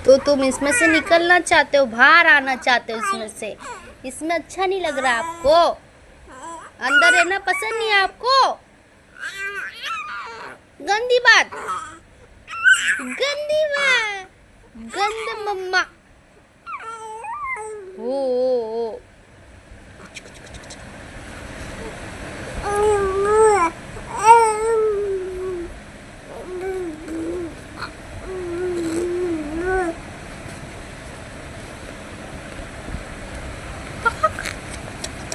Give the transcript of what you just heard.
तो तुम इसमें से निकलना चाहते हो, बाहर आना चाहते हो इसमें से? इसमें अच्छा नहीं लग रहा आपको? अंदर रहना पसंद नहीं है आपको? गंदी बात, गंदी बात, गंद मम्मा। ओ